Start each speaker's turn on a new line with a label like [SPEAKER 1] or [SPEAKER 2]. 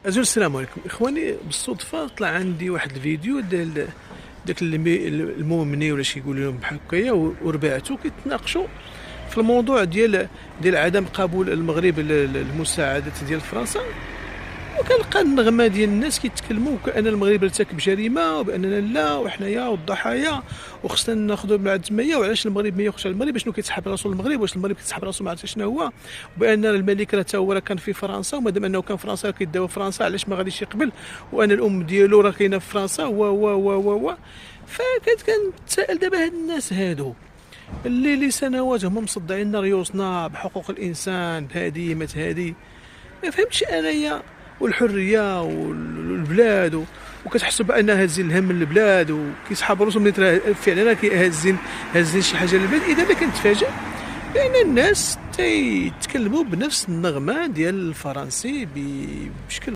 [SPEAKER 1] أزول السلام عليكم إخواني. بالصدفة طلع عندي واحد الفيديو ديال داك المومني ولا شي يقولوا لهم بحال هكايا ورباعته كيتناقشوا في الموضوع ديال عدم قبول المغرب المساعدات ديال فرنسا. وكنلقى النغمه ديال الناس كيتكلموا كأن المغرب ارتكب جريمه وباننا لا وحنايا والضحايا وخصنا ناخذوا من التميه، وعلاش المغرب ما ياخذش على المغرب، شنو كيتسحب راسو المغرب، واش المغرب كيتسحب راسو ما عرفتش شنو هو، وبان الملك راه تا هو راه كان في فرنسا، ومادام انه كان في فرنسا كيداو فرنسا علاش ما غاديش يقبل، وان الام ديالو راه كاينه في فرنسا و كنتسائل دابا هاد الناس هادو اللي لسنوات هما مصدعين ريوسنا بحقوق الانسان بهادي ما تهادي، ما فهمتش انايا والحريه والبلاد وكتحسوا بان هازين الهم من البلاد وكيسحب راسهم ملي فعلا هازين شي حاجه للبلاد. اذا ما كنتفاجئ بان الناس تيتكلموا بنفس النغمه ديال الفرنسي بشكل